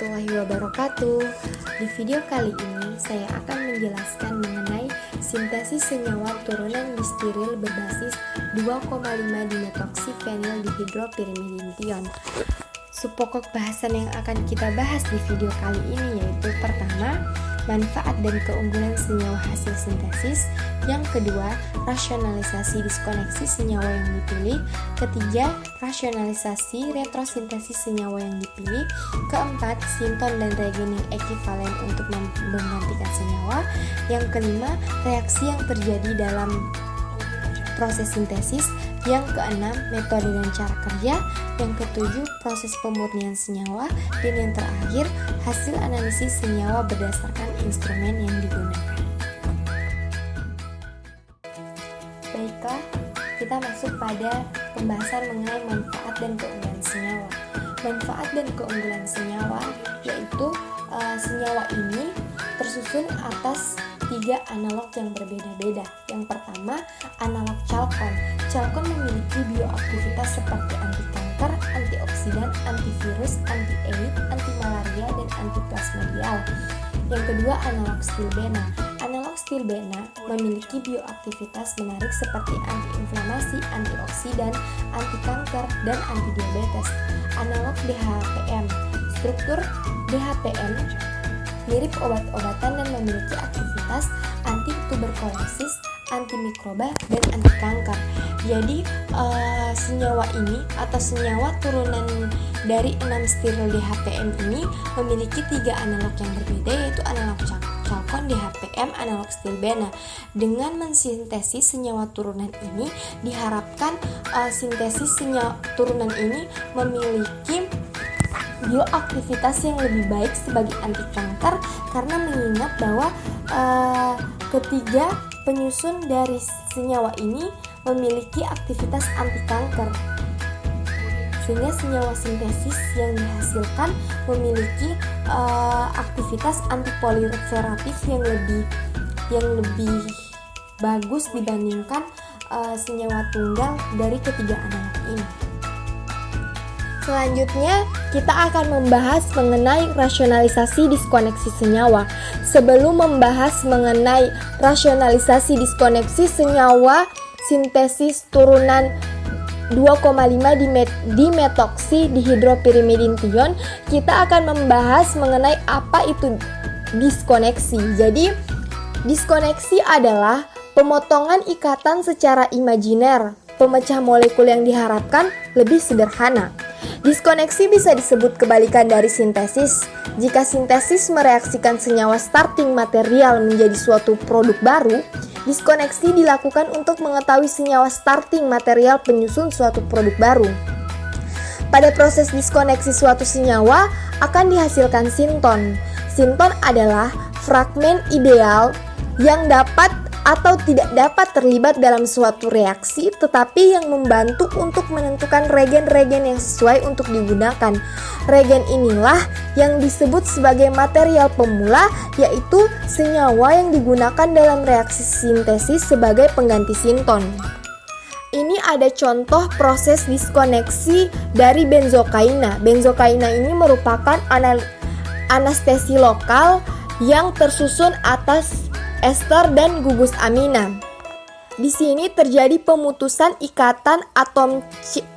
warahmatullahi wabarakatuh. Di video kali ini saya akan menjelaskan mengenai sintesis senyawa turunan disteril berbasis 2,5 dimetoksifenyl dihidropyrimidintion. Subpokok bahasan yang akan kita bahas di video kali ini yaitu pertama, manfaat dan keunggulan senyawa hasil sintesis. Yang kedua, rasionalisasi diskoneksi senyawa yang dipilih. Ketiga, rasionalisasi retrosintesis senyawa yang dipilih. Keempat, sinton dan reagen yang ekivalen untuk menggantikan senyawa. Yang kelima, reaksi yang terjadi dalam proses sintesis. Yang keenam, metode dan cara kerja. Yang ketujuh, proses pemurnian senyawa. Dan yang terakhir, hasil analisis senyawa berdasarkan instrumen yang digunakan. Baiklah, kita masuk pada pembahasan mengenai manfaat dan keunggulan senyawa. Manfaat dan keunggulan senyawa yaitu senyawa ini tersusun atas 3 analog yang berbeda-beda. Yang pertama, analog chalcone. Chalcone memiliki bioaktivitas seperti anti kanker, antioksidan, antivirus, anti-AIDS, anti-malaria, dan antiplasmodial. Yang kedua, analog stilbena. Analog stilbena memiliki bioaktivitas menarik seperti antiinflamasi, antioksidan, anti-kanker, dan antidiabetes. Analog DHPM. Struktur DHPM mirip obat-obatan dan memiliki aktivitas anti-tuberkulosis, antimikroba, dan anti-kanker. Jadi senyawa ini atau senyawa turunan dari 6 steril DHPM ini memiliki 3 analog yang berbeda, yaitu analog chalcone, DHPM, analog stilbena. Dengan mensintesis senyawa turunan ini diharapkan sintesis senyawa turunan ini memiliki bioaktivitas yang lebih baik sebagai anti kanker, karena mengingat bahwa ketiga penyusun dari senyawa ini memiliki aktivitas anti kanker, sehingga senyawa sintesis yang dihasilkan memiliki aktivitas antiproliferatif yang lebih bagus dibandingkan senyawa tunggal dari ketiga analog ini. Selanjutnya, kita akan membahas mengenai rasionalisasi diskoneksi senyawa. Sebelum membahas mengenai rasionalisasi diskoneksi senyawa sintesis turunan 2,5 dimetoksi dihidropyrimidintion, kita akan membahas mengenai apa itu diskoneksi. Jadi, diskoneksi adalah pemotongan ikatan secara imajiner. Pemecah molekul yang diharapkan lebih sederhana. Diskoneksi bisa disebut kebalikan dari sintesis. Jika sintesis mereaksikan senyawa starting material menjadi suatu produk baru, diskoneksi dilakukan untuk mengetahui senyawa starting material penyusun suatu produk baru. Pada proses diskoneksi suatu senyawa akan dihasilkan sinton. Sinton adalah fragmen ideal yang dapat atau tidak dapat terlibat dalam suatu reaksi, tetapi yang membantu untuk menentukan regen-regen yang sesuai untuk digunakan. Regen inilah yang disebut sebagai material pemula, yaitu senyawa yang digunakan dalam reaksi sintesis sebagai pengganti sinton. Ini ada contoh proses diskoneksi dari benzokaina. Benzokaina ini merupakan anestesi lokal yang tersusun atas ester dan gugus amina. Di sini terjadi pemutusan ikatan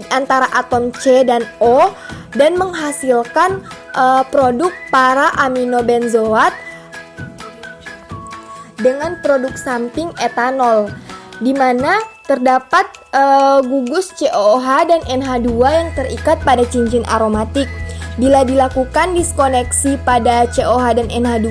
antara atom C dan O dan menghasilkan produk para aminobenzoat dengan produk samping etanol, di mana terdapat gugus COOH dan NH2 yang terikat pada cincin aromatik. Bila dilakukan diskoneksi pada COH dan NH2,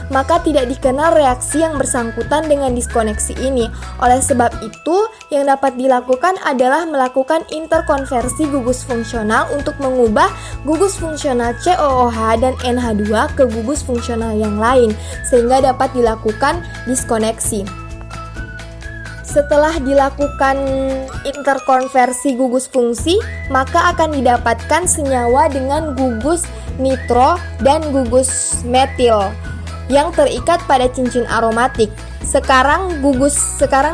maka tidak dikenal reaksi yang bersangkutan dengan diskoneksi ini. Oleh sebab itu, yang dapat dilakukan adalah melakukan interkonversi gugus fungsional untuk mengubah gugus fungsional COOH dan NH2 ke gugus fungsional yang lain, sehingga dapat dilakukan diskoneksi. Setelah dilakukan interkonversi gugus fungsi, maka akan didapatkan senyawa dengan gugus nitro dan gugus metil yang terikat pada cincin aromatik. Sekarang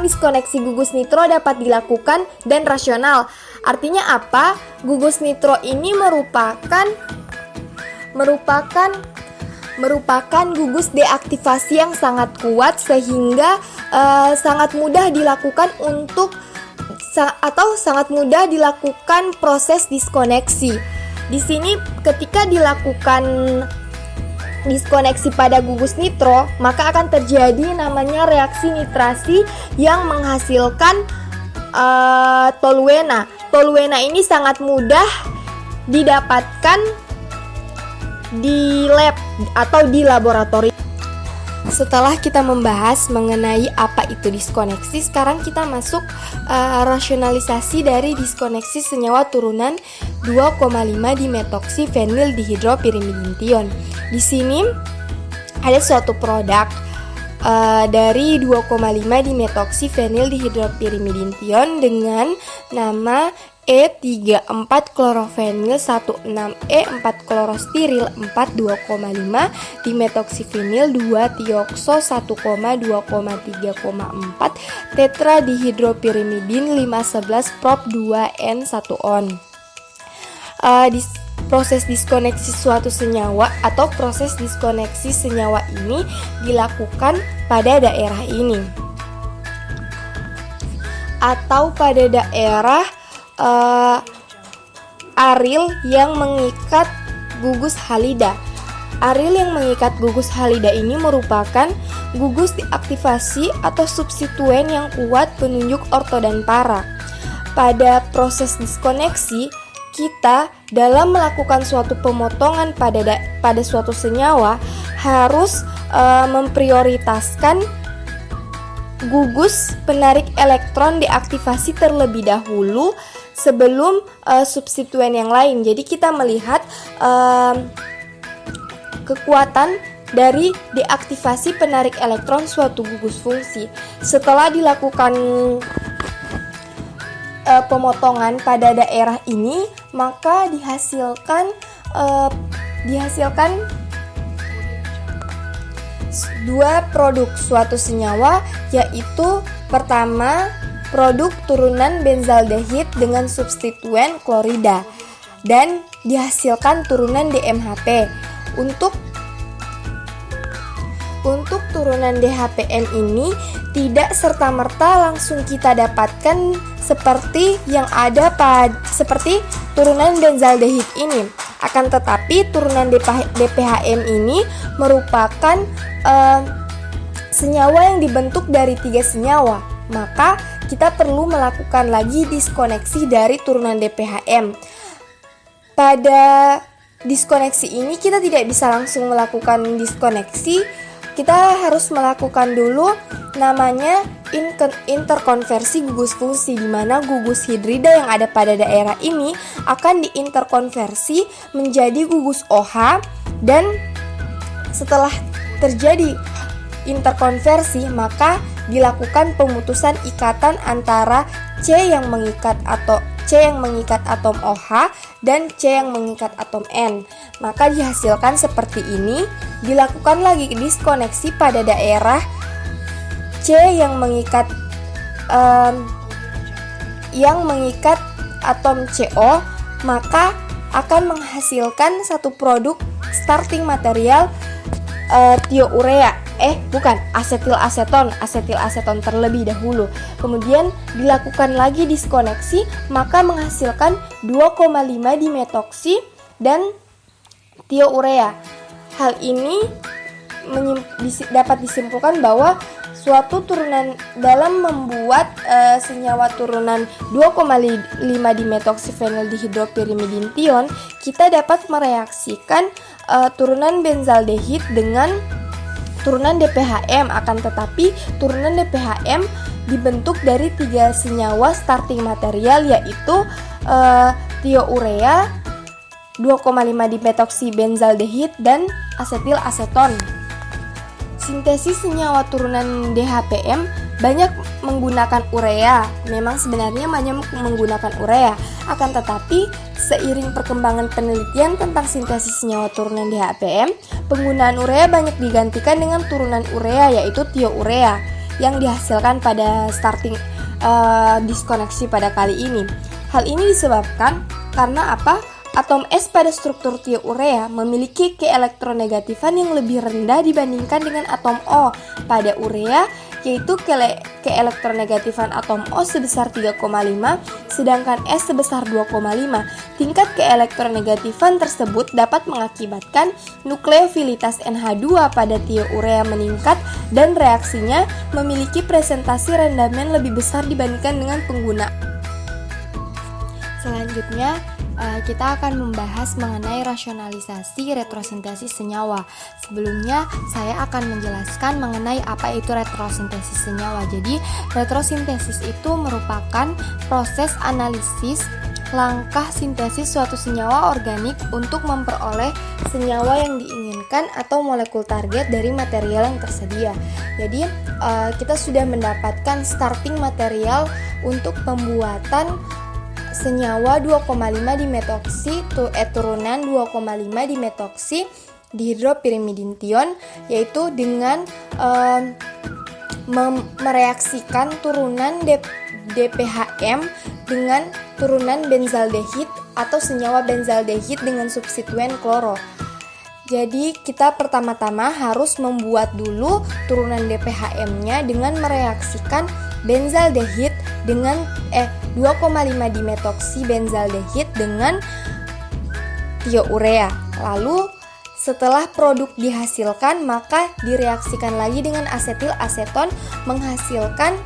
diskoneksi gugus nitro dapat dilakukan dan rasional. Artinya apa? Gugus nitro ini merupakan merupakan gugus deaktivasi yang sangat kuat sehingga sangat mudah dilakukan sangat mudah dilakukan proses diskoneksi. Di sini ketika dilakukan diskoneksi pada gugus nitro, maka akan terjadi namanya reaksi nitrasi yang menghasilkan toluena. Toluena ini sangat mudah didapatkan di lab atau di laboratorium. Setelah kita membahas mengenai apa itu diskoneksi, sekarang kita masuk rasionalisasi dari diskoneksi senyawa turunan 2,5 dimetoksifenildihidropirimidintion. Di sini ada suatu produk dari 2,5 dimetoksifenildihidropirimidintion dengan nama E34-klorofenil 16E4-klorostiril 4,2,5 dimetoksifenil 2-tiokso 1,2,3,4 tetradihidropirimidin 5,11 prop 2N1-on. Proses diskoneksi suatu senyawa atau proses diskoneksi senyawa ini dilakukan pada daerah ini atau pada daerah aril yang mengikat gugus halida. Aril yang mengikat gugus halida ini merupakan gugus deaktivasi atau substituen yang kuat penunjuk orto dan para. Pada proses diskoneksi, kita dalam melakukan suatu pemotongan pada suatu senyawa harus memprioritaskan gugus penarik elektron deaktivasi terlebih dahulu sebelum substituen yang lain. Jadi kita melihat kekuatan dari deaktivasi penarik elektron suatu gugus fungsi. Setelah dilakukan pemotongan pada daerah ini, maka dihasilkan dua produk suatu senyawa, yaitu pertama produk turunan benzaldehid dengan substituen klorida dan dihasilkan turunan DMHP. Untuk turunan DHPN ini tidak serta-merta langsung kita dapatkan seperti yang ada seperti turunan benzaldehid ini. Akan tetapi turunan DPHM ini merupakan senyawa yang dibentuk dari 3 senyawa. Maka kita perlu melakukan lagi diskoneksi dari turunan DPHM. Pada diskoneksi ini kita tidak bisa langsung melakukan diskoneksi. Kita harus melakukan dulu namanya interkonversi gugus fungsi, di mana gugus hidrida yang ada pada daerah ini akan diinterkonversi menjadi gugus OH, dan setelah terjadi interkonversi maka dilakukan pemutusan ikatan antara C yang mengikat atom OH dan C yang mengikat atom N. Maka dihasilkan seperti ini. Dilakukan lagi diskoneksi pada daerah C yang mengikat atom CO, maka akan menghasilkan satu produk starting material asetilaseton terlebih dahulu. Kemudian dilakukan lagi diskoneksi, maka menghasilkan 2,5 dimetoksi dan tiourea. Hal ini dapat disimpulkan bahwa suatu turunan dalam membuat senyawa turunan 2,5 dimetoksifenildihidropirimidintion, kita dapat mereaksikan turunan benzaldehid dengan turunan DPHM. Akan tetapi turunan DPHM dibentuk dari 3 senyawa starting material, yaitu tiourea, 2,5 dimetoksibenzaldehid dan asetilaseton. Sintesis senyawa turunan DHPM banyak menggunakan urea. Memang sebenarnya banyak menggunakan urea. Akan tetapi seiring perkembangan penelitian tentang sintesis senyawa turunan DHPM, penggunaan urea banyak digantikan dengan turunan urea, yaitu tiourea yang dihasilkan pada starting diskoneksi pada kali ini. Hal ini disebabkan karena apa? Atom S pada struktur tiourea memiliki keelektronegatifan yang lebih rendah dibandingkan dengan atom O pada urea, yaitu keelektronegatifan atom O sebesar 3,5 sedangkan S sebesar 2,5. Tingkat keelektronegatifan tersebut dapat mengakibatkan nukleofilitas NH2 pada tiourea meningkat dan reaksinya memiliki presentasi rendamen lebih besar dibandingkan dengan pengguna. Selanjutnya, kita akan membahas mengenai rasionalisasi retrosintesis senyawa. Sebelumnya, saya akan menjelaskan mengenai apa itu retrosintesis senyawa. Jadi, retrosintesis itu merupakan proses analisis langkah sintesis suatu senyawa organik untuk memperoleh senyawa yang diinginkan atau molekul target dari material yang tersedia. Jadi, kita sudah mendapatkan starting material untuk pembuatan senyawa 2,5 dimetoksi turunan 2,5 dimetoksi dihidropirimidintion, yaitu dengan mereaksikan turunan DPHM dengan turunan benzaldehid atau senyawa benzaldehid dengan substituen kloro. Jadi kita pertama-tama harus membuat dulu turunan DPHM-nya dengan mereaksikan benzaldehid dengan 2,5 dimetoksi benzaldehid dengan tiourea. Lalu setelah produk dihasilkan, maka direaksikan lagi dengan asetil aseton menghasilkan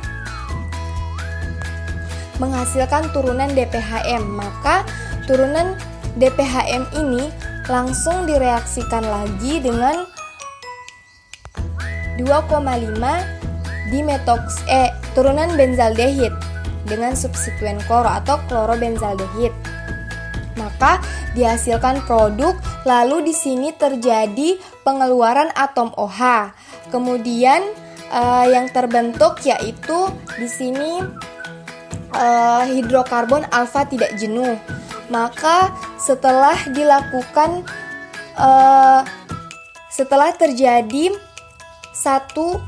turunan DPHM. Maka turunan DPHM ini langsung direaksikan lagi dengan 2,5 turunan benzaldehid dengan substituen kloro atau klorobenzaldehid. Maka dihasilkan produk, lalu di sini terjadi pengeluaran atom OH. Kemudian yang terbentuk yaitu di sini hidrokarbon alfa tidak jenuh. Maka setelah terjadi setelah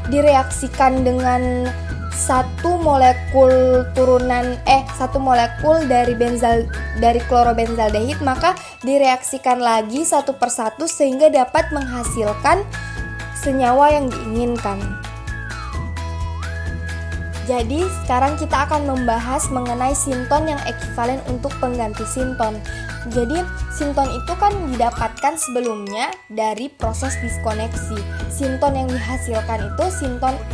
direaksikan dengan satu molekul dari klorobenzaldehid, maka direaksikan lagi satu persatu sehingga dapat menghasilkan senyawa yang diinginkan. Jadi sekarang kita akan membahas mengenai sinton yang ekivalen untuk pengganti sinton. Jadi sinton itu kan didapatkan sebelumnya dari proses diskoneksi. Sinton yang dihasilkan itu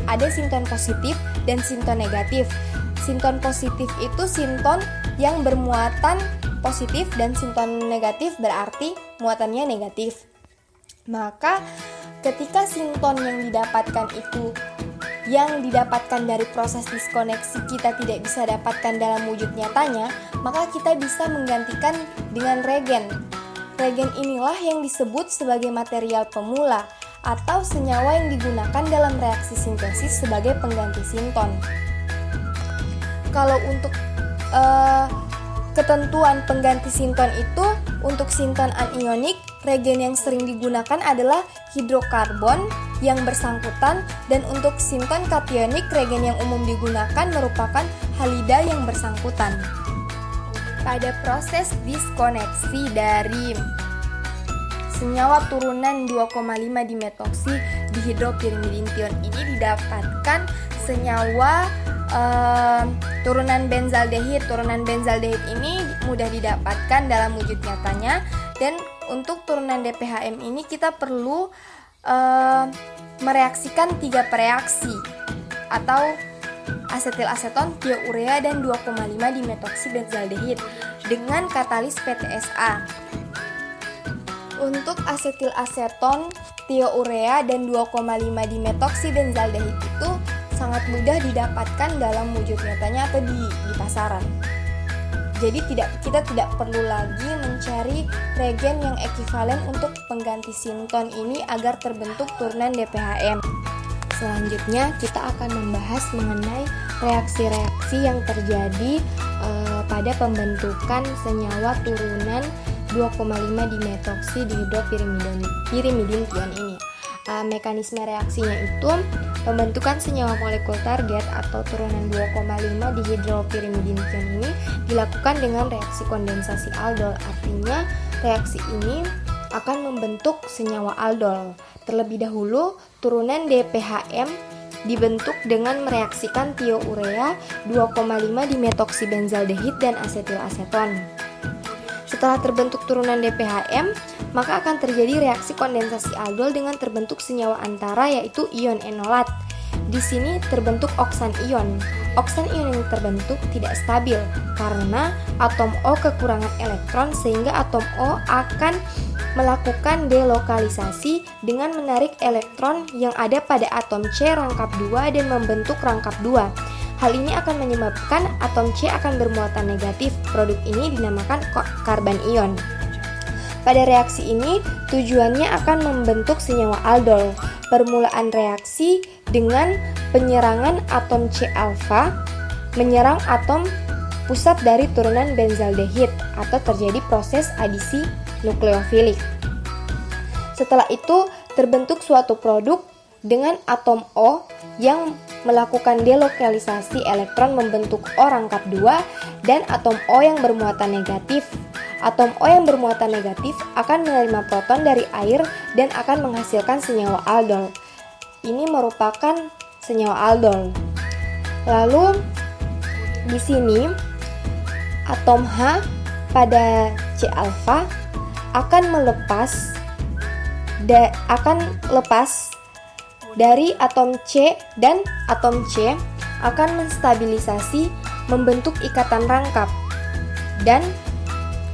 ada sinton positif dan sinton negatif. Sinton positif itu sinton yang bermuatan positif dan sinton negatif berarti muatannya negatif. Maka ketika sinton yang didapatkan dari proses diskoneksi kita tidak bisa dapatkan dalam wujud nyatanya, maka kita bisa menggantikan dengan regen. Regen inilah yang disebut sebagai material pemula atau senyawa yang digunakan dalam reaksi sintesis sebagai pengganti sinton. Kalau untuk ketentuan pengganti sinton itu, untuk sinton anionik, regen yang sering digunakan adalah hidrokarbon yang bersangkutan, dan untuk sinton kationik, regen yang umum digunakan merupakan halida yang bersangkutan. Pada proses diskoneksi dari senyawa turunan 2,5 dimetoksi dihidropirimidintion ini didapatkan senyawa turunan benzaldehid. Turunan benzaldehid ini mudah didapatkan dalam wujud nyatanya, dan untuk turunan DPHM ini kita perlu mereaksikan 3 reaksi atau asetil aseton, tiourea, dan 2,5 dimetoksi benzaldehid dengan katalis PTSA. Untuk asetil aseton, tiourea, dan 2,5 dimetoksi benzaldehid itu sangat mudah didapatkan dalam wujud nyatanya atau di pasaran. Jadi kita tidak perlu lagi mencari regen yang ekivalen untuk pengganti sinton ini agar terbentuk turunan DPHM. Selanjutnya kita akan membahas mengenai reaksi-reaksi yang terjadi pada pembentukan senyawa turunan 2,5 dimetoksi dihidropirimidintion ini. mekanisme reaksinya itu pembentukan senyawa molekul target atau turunan 2,5 dihidropyrimidintion ini dilakukan dengan reaksi kondensasi aldol. Artinya reaksi ini akan membentuk senyawa aldol. Terlebih dahulu turunan DPHM dibentuk dengan mereaksikan tiourea 2,5 dimetoksibenzaldehid dan asetilaseton. Setelah terbentuk turunan DPHM, maka akan terjadi reaksi kondensasi aldol dengan terbentuk senyawa antara yaitu ion enolat. Di sini terbentuk oksan ion. Oksan ion yang terbentuk tidak stabil karena atom O kekurangan elektron sehingga atom O akan melakukan delokalisasi dengan menarik elektron yang ada pada atom C rangkap 2 dan membentuk rangkap 2. Hal ini akan menyebabkan atom C akan bermuatan negatif. Produk ini dinamakan karban ion. Pada reaksi ini tujuannya akan membentuk senyawa aldol. Permulaan reaksi dengan penyerangan atom C alfa menyerang atom pusat dari turunan benzaldehid atau terjadi proses adisi nukleofilik. Setelah itu terbentuk suatu produk dengan atom O yang melakukan delokalisasi elektron membentuk O rangkap 2 dan atom O yang bermuatan negatif. Atom O yang bermuatan negatif akan menerima proton dari air dan akan menghasilkan senyawa aldol. Ini merupakan senyawa aldol. Lalu di sini atom H pada C alfa akan lepas dari atom C dan atom C akan menstabilisasi membentuk ikatan rangkap, dan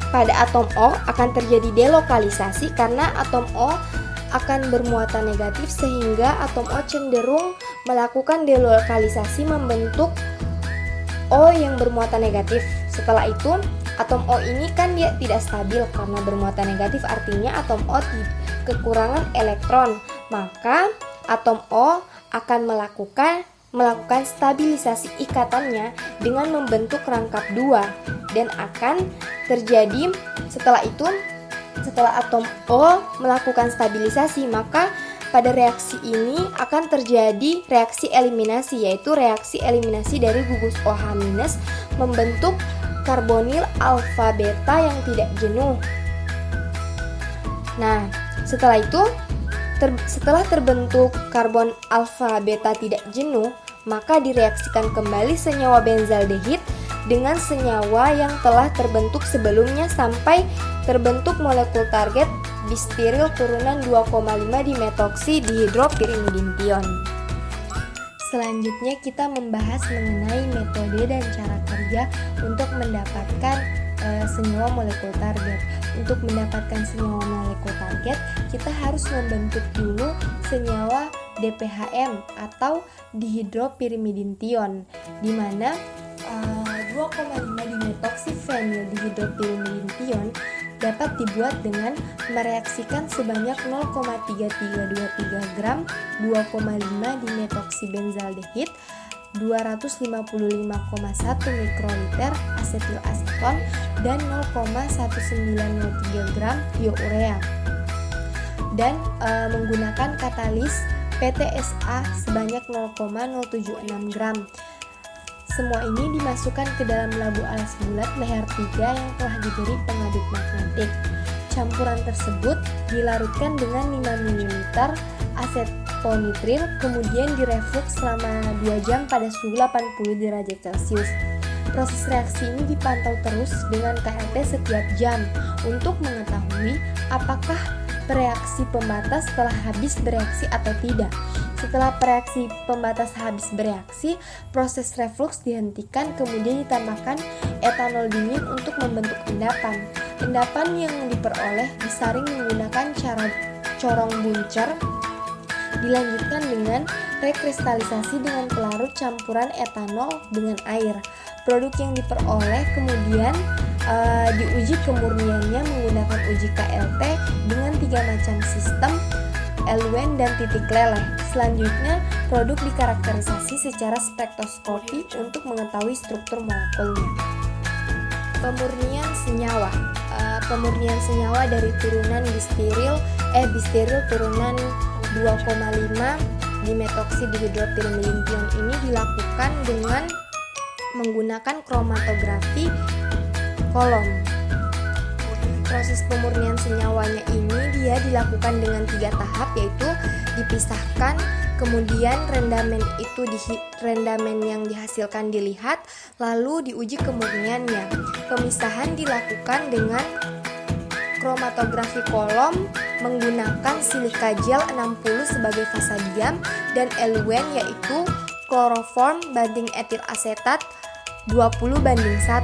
pada atom O akan terjadi delokalisasi karena atom O akan bermuatan negatif sehingga atom O cenderung melakukan delokalisasi membentuk O yang bermuatan negatif. Setelah itu atom O ini kan dia tidak stabil karena bermuatan negatif, artinya atom O kekurangan elektron, maka atom O akan melakukan stabilisasi ikatannya dengan membentuk rangkap 2 dan akan terjadi setelah atom O melakukan stabilisasi, maka pada reaksi ini akan terjadi reaksi eliminasi, yaitu reaksi eliminasi dari gugus OH- membentuk karbonil alfa beta yang tidak jenuh. Nah, setelah itu setelah terbentuk karbon alfa beta tidak jenuh, maka direaksikan kembali senyawa benzaldehid dengan senyawa yang telah terbentuk sebelumnya sampai terbentuk molekul target bisteril turunan 2,5 dimetoksi dihidropyrimidintion. Selanjutnya kita membahas mengenai metode dan cara kerja untuk mendapatkan senyawa molekul target. Untuk mendapatkan senyawa molekul target, kita harus membentuk dulu senyawa DPHM atau dihidropyrimidintion, di mana 2,5 dimetoksifenyl dihidropyrimidintion dapat dibuat dengan mereaksikan sebanyak 0,3323 gram 2,5 dimetoksibenzaldehid, 255,1 mikroliter asetilaseton, dan 0,1903 gram tiourea, dan menggunakan katalis PTSA sebanyak 0,076 gram. Semua ini dimasukkan ke dalam labu alas bulat leher 3 yang telah diberi pengaduk magnetik. Campuran tersebut dilarutkan dengan 5 ml asetonitril, kemudian direflux selama 2 jam pada suhu 80 derajat Celcius. Proses reaksi ini dipantau terus dengan KLT setiap jam untuk mengetahui apakah reaksi pembatas telah habis bereaksi atau tidak. Setelah reaksi pembatas habis bereaksi, proses reflux dihentikan, kemudian ditambahkan etanol dingin untuk membentuk endapan. Endapan yang diperoleh disaring menggunakan cara corong buncer, dilanjutkan dengan rekristalisasi dengan pelarut campuran etanol dengan air. Produk yang diperoleh kemudian diuji kemurniannya menggunakan uji KLT dengan 3 macam sistem, Elwen dan titik leleh. Selanjutnya, produk dikarakterisasi secara spektroskopi untuk mengetahui struktur molekulnya. Pemurnian senyawa. Pemurnian senyawa dari turunan bisteril turunan 2,5 dimetoksidihidrotilmelintion ini dilakukan dengan menggunakan kromatografi kolom. Proses pemurnian senyawanya ini dia dilakukan dengan 3 tahap, yaitu dipisahkan, kemudian rendamen yang dihasilkan dilihat, lalu diuji kemurniannya. Pemisahan dilakukan dengan kromatografi kolom menggunakan silika gel 60 sebagai fasa diam dan eluen yaitu kloroform banding etil asetat 20:1.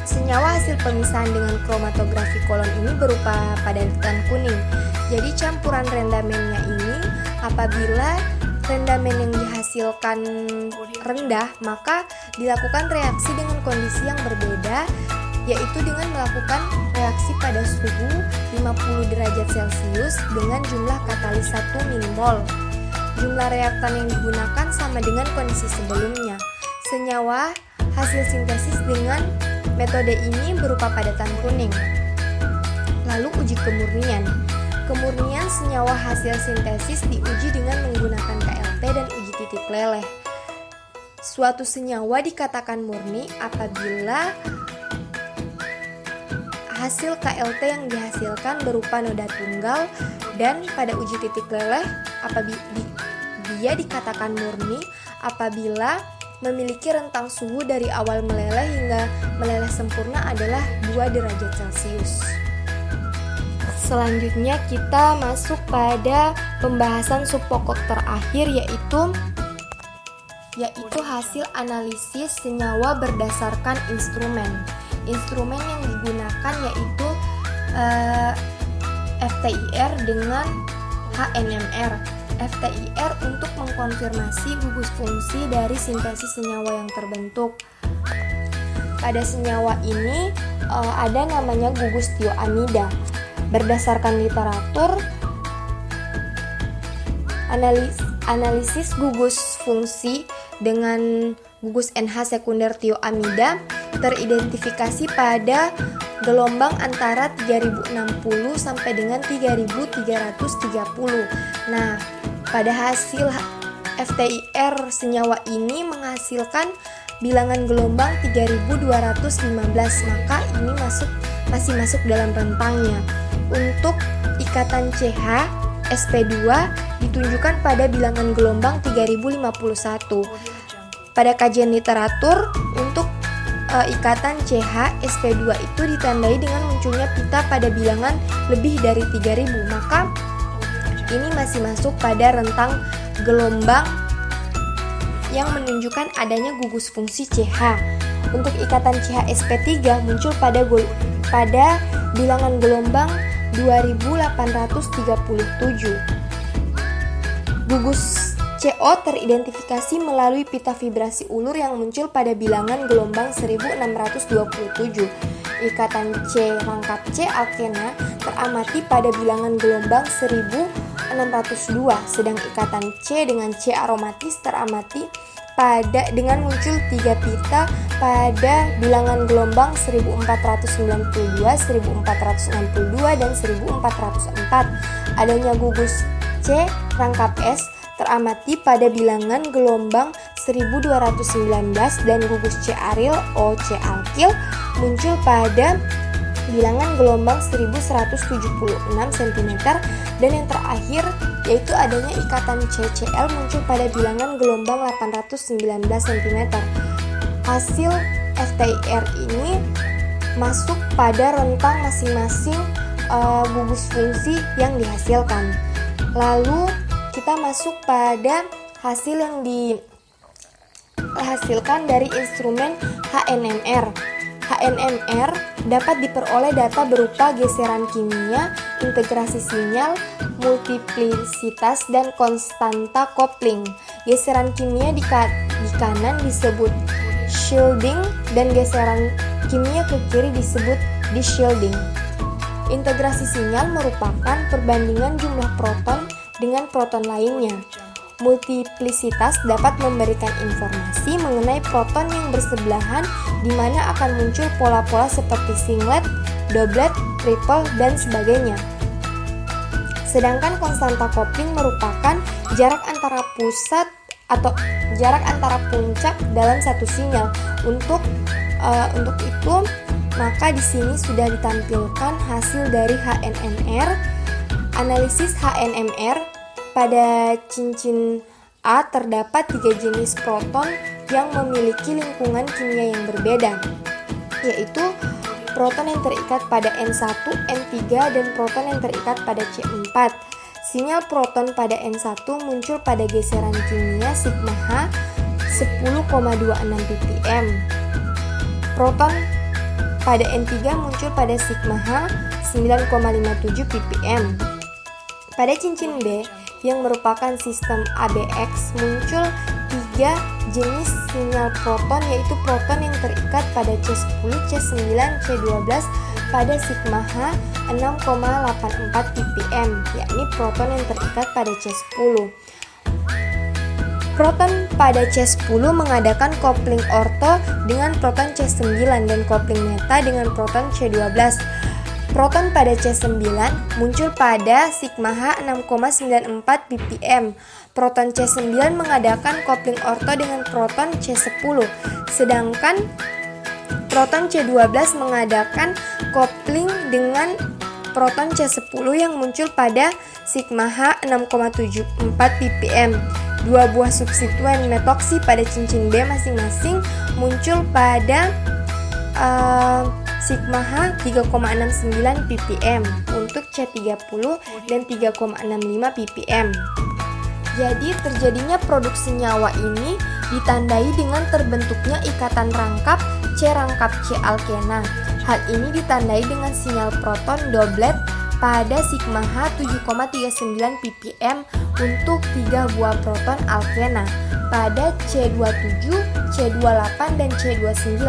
Senyawa hasil pemisahan dengan kromatografi kolom ini berupa padatan kuning. Jadi campuran rendamennya ini apabila rendamen yang dihasilkan rendah, maka dilakukan reaksi dengan kondisi yang berbeda, yaitu dengan melakukan reaksi pada suhu 50 derajat Celcius dengan jumlah katalis 1 milimol. Jumlah reaktan yang digunakan sama dengan kondisi sebelumnya. Senyawa hasil sintesis dengan metode ini berupa padatan kuning. Lalu uji kemurnian. Kemurnian senyawa hasil sintesis diuji dengan menggunakan KLT dan uji titik leleh. Suatu senyawa dikatakan murni apabila hasil KLT yang dihasilkan berupa noda tunggal, dan pada uji titik leleh dia dikatakan murni apabila memiliki rentang suhu dari awal meleleh hingga meleleh sempurna adalah 2 derajat Celcius. Selanjutnya kita masuk pada pembahasan subpokok terakhir yaitu hasil analisis senyawa berdasarkan instrumen. Instrumen yang digunakan yaitu FTIR dengan HNMR. FTIR untuk mengkonfirmasi gugus fungsi dari sintesis senyawa yang terbentuk. Pada senyawa ini ada namanya gugus tioamida. Berdasarkan literatur, analisis gugus fungsi dengan gugus NH sekunder tioamida teridentifikasi pada gelombang antara 3060 sampai dengan 3330. Nah, pada hasil FTIR senyawa ini menghasilkan bilangan gelombang 3215, maka ini masih masuk dalam rentangnya. Untuk ikatan CH SP2 ditunjukkan pada bilangan gelombang 3051. Pada kajian literatur untuk ikatan CH SP2 itu ditandai dengan munculnya pita pada bilangan lebih dari 3000, maka ini masih masuk pada rentang gelombang yang menunjukkan adanya gugus fungsi CH. Untuk ikatan CH SP3 muncul pada bilangan gelombang 2837. Gugus CO teridentifikasi melalui pita vibrasi ulur yang muncul pada bilangan gelombang 1627. Ikatan C rangkap C alkena teramati pada bilangan gelombang 1602, sedang ikatan C dengan C aromatis teramati dengan muncul 3 pita pada bilangan gelombang 1492, 1462, dan 1404. Adanya gugus C rangkap S teramati pada bilangan gelombang 1219 dan gugus C aril O C alkil muncul pada bilangan gelombang 1176 cm, dan yang terakhir yaitu adanya ikatan CCl muncul pada bilangan gelombang 819 cm. Hasil FTIR ini masuk pada rentang masing-masing gugus fungsi yang dihasilkan. Lalu kita masuk pada hasil yang dihasilkan dari instrumen HNMR. HNMR dapat diperoleh data berupa geseran kimia, integrasi sinyal, multiplisitas, dan konstanta kopling. Geseran kimia di kanan disebut shielding dan geseran kimia ke kiri disebut deshielding. Integrasi sinyal merupakan perbandingan jumlah proton dengan proton lainnya. Multiplisitas dapat memberikan informasi mengenai proton yang bersebelahan di mana akan muncul pola-pola seperti singlet, doublet, triple, dan sebagainya. Sedangkan konstanta kopling merupakan jarak antara pusat atau jarak antara puncak dalam satu sinyal. Untuk itu, maka di sini sudah ditampilkan hasil dari HNMR. Analisis HNMR, pada cincin A terdapat 3 jenis proton yang memiliki lingkungan kimia yang berbeda, yaitu proton yang terikat pada N1, N3, dan proton yang terikat pada C4. Sinyal proton pada N1 muncul pada geseran kimia sigma H 10,26 ppm. Proton pada N3 muncul pada sigma H 9,57 ppm. Pada cincin B yang merupakan sistem ABX muncul 3 jenis sinyal proton, yaitu proton yang terikat pada C10, C9, C12 pada sigma H 6,84 ppm, yakni proton yang terikat pada C10. Proton pada C10 mengadakan kopling orto dengan proton C9 dan kopling meta dengan proton C12. Proton pada C9 muncul pada sigma H 6,94 ppm. Proton C9 mengadakan kopling orto dengan proton C10, sedangkan proton C12 mengadakan kopling dengan proton C10 yang muncul pada sigma H 6,74 ppm. Dua buah substituen metoksi pada cincin B masing-masing muncul pada sigma H 3,69 ppm untuk C30 dan 3,65 ppm. Jadi terjadinya produksi senyawa ini ditandai dengan terbentuknya ikatan rangkap C-rangkap C-alkena. Hal ini ditandai dengan sinyal proton doblet pada sigma H 7,39 ppm untuk 3 buah proton alkena. Pada C27, C28, dan C29,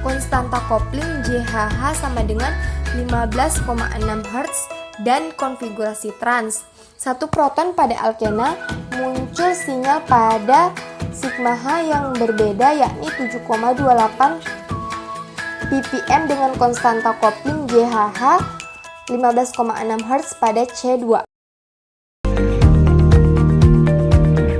konstanta kopling JHH sama dengan 15,6 Hz dan konfigurasi trans. Satu proton pada alkena muncul sinyal pada sigma H yang berbeda, yakni 7,28 ppm dengan konstanta kopling JHH 15,6 Hz pada C2.